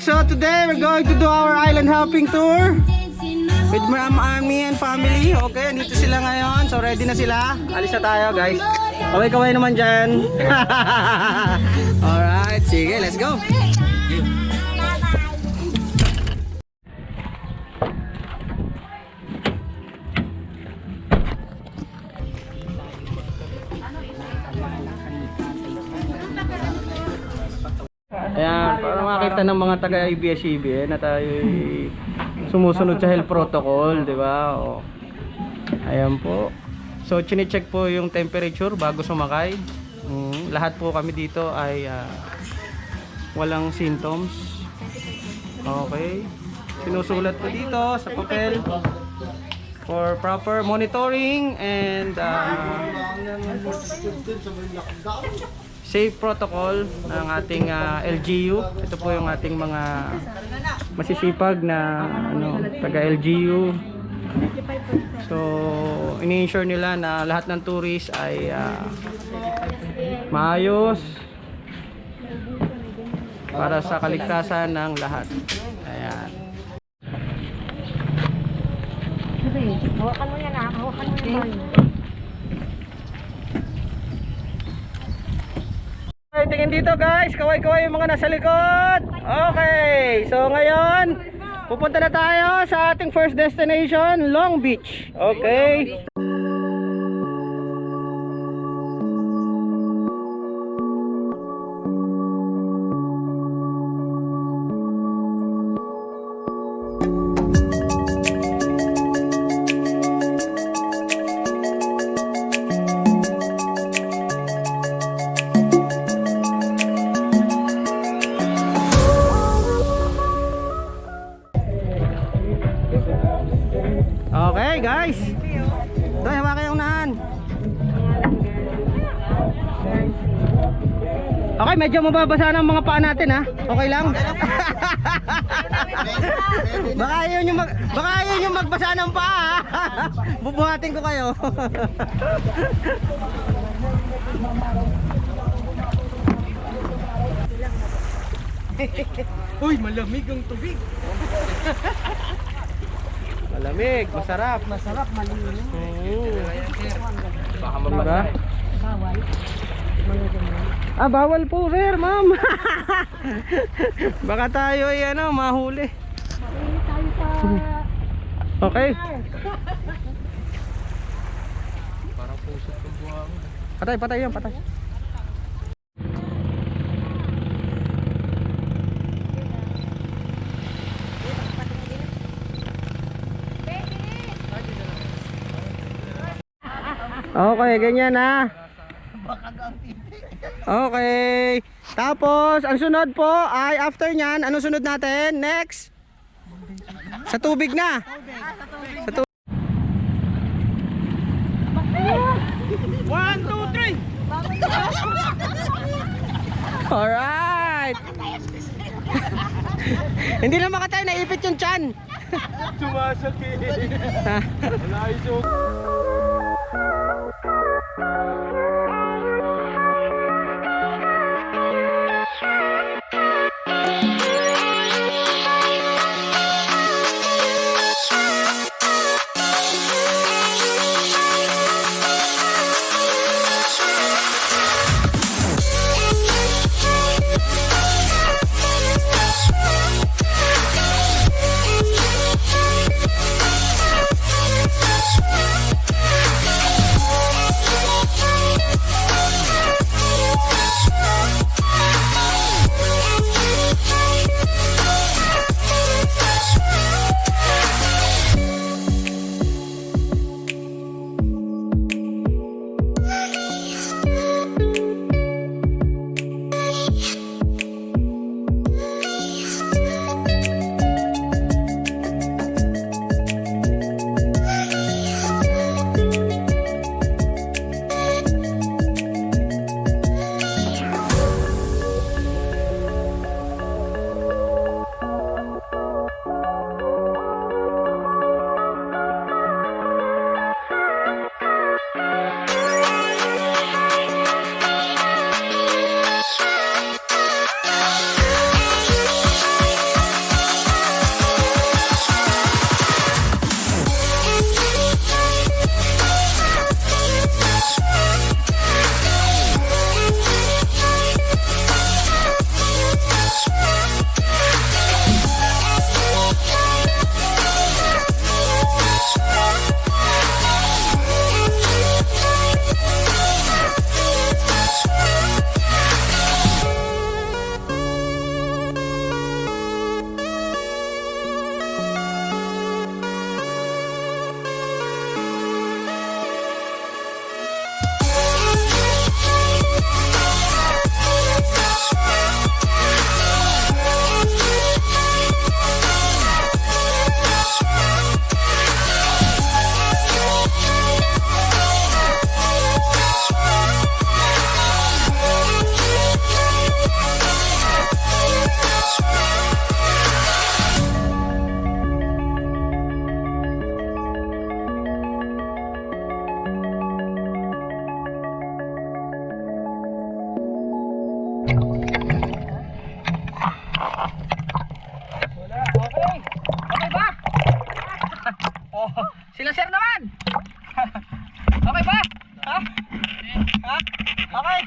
So today we're going to do our island hopping tour with Anemie and family. Okay, dito sila ngayon. So ready na sila. Alis na tayo guys. Kaway-kaway naman dyan. Alright, sige, let's go. Ayan, para makita ng mga taga-ABS-CBN na tayo sumusunod sa health protocol, di ba? O, ayan po. So, chine-check po yung temperature bago sumakay. Lahat po kami dito ay walang symptoms. Okay. Sinusulat po dito sa papel for proper monitoring and safe protocol ng ating LGU. Ito po yung ating mga masisipag na taga LGU. So ini-ensure nila na lahat ng tourist ay maayos para sa kaligtasan ng lahat. Ayan. Hawakan mo yan ha, hawakan mo yan. Tingin dito guys, kaway-kaway yung mga nasa likod. Okay, so ngayon pupunta na tayo sa ating first destination, Long Beach. Okay. Okay guys, ito hawakan yung unahan. Okay, medyo mababasa ng mga paa natin ha. Okay lang. Baka ayaw nyo magbasa ng paa ha. Bubuhatin ko kayo. Uy, malamig ang tubig. Malamig, masarap. Masarap, malinis. Baka mabasa. Bawal. Bawal po sir, ma'am. Baka tayo ay mahuli. Tayo pa. Okay. Parang pusot ng buhang. Patay yan, patay. Okay, ganyan na. Okay. Tapos, ang sunod po ay after nyan, anong sunod natin? Next? Sa tubig na. Sa tubig. 1, 2, 3. Alright. Hindi na makatayo, naipit yung tiyan. Sumasakit. Wala iso. Okay. Okay ba? Oh, sila sir naman. Okay ba? Ha? Ha? Okay.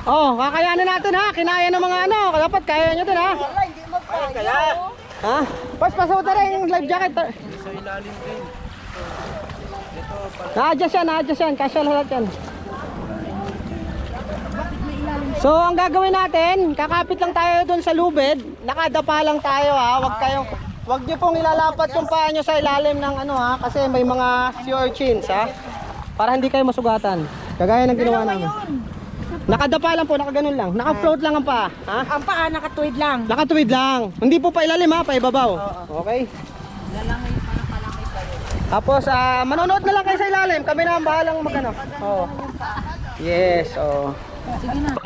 Oh, kakayanin natin ha. Kinaya ng mga ano. Dapat kaya nyo din ha. Wala, hindi magkaya. Ha? Paspasuta rin yung life jacket. Sa ilalim din. Na-adjust yan. Kasya lahat yan. So, ang gagawin natin, kakapit lang tayo dun sa lubid. Nakadapa lang tayo ha. Wag nyo pong ilalapat yung paa nyo sa ilalim ng ano ha. Kasi may mga sea urchins ha. Para hindi kayo masugatan. Kagaya ng ginawa namin. Nakadapa lang po, nakaganon lang. Naka-float lang ang paa. Ha? Ang paa nakatuwid lang. Nakatuwid lang. Hindi po pa ilalim ha, pa ibabaw. Okay? Lalangay para palangay kayo. Tapos manonood na lang kayo sa ilalim. Kami na ang bahalang magano. Oh. Yes, oh. Sige na.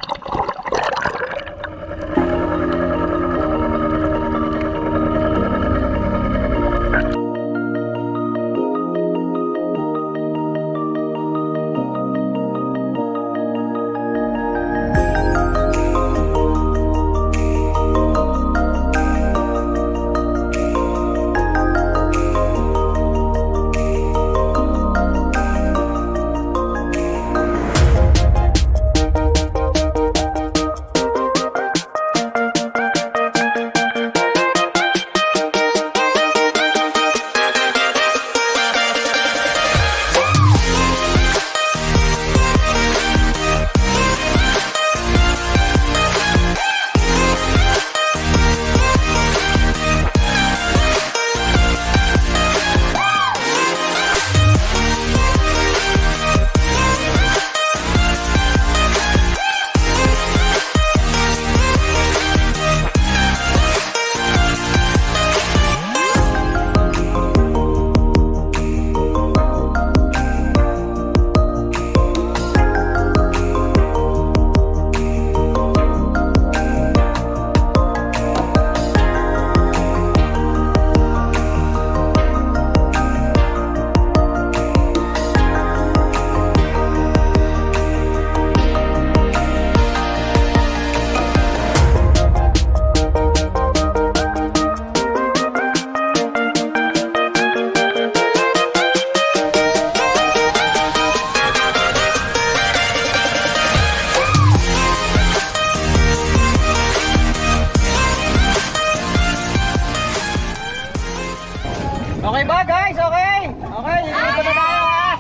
Okay ba guys? Okay? Okay, dito na tayo ha.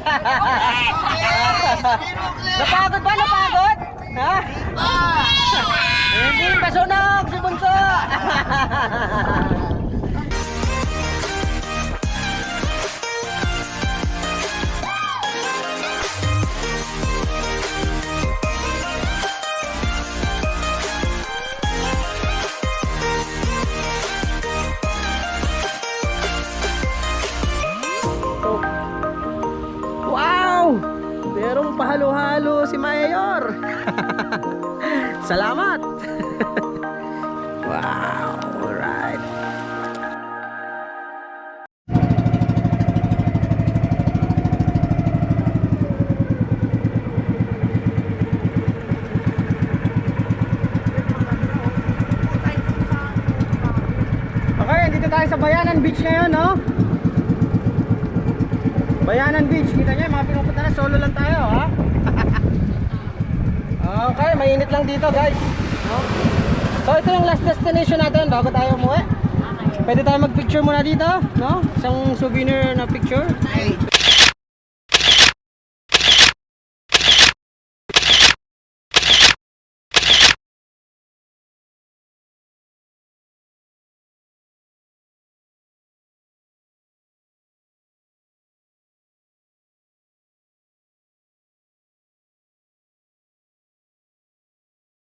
Napagod ba? Napagod? Ha? Hindi pa sunog si Bunso. Wow! Merong pahalo-halo si Mayor. Salamat. Wow, alright. Okay, dito tayo sa Bayanan Beach ngayon, no? Bayanan Beach, kita nyo yung mga pinupunta na, solo lang tayo ha. Okay, mainit lang dito guys, no? So ito yung last destination natin bago tayo umuwi. Pwede tayo mag picture muna dito, no? Isang souvenir na picture.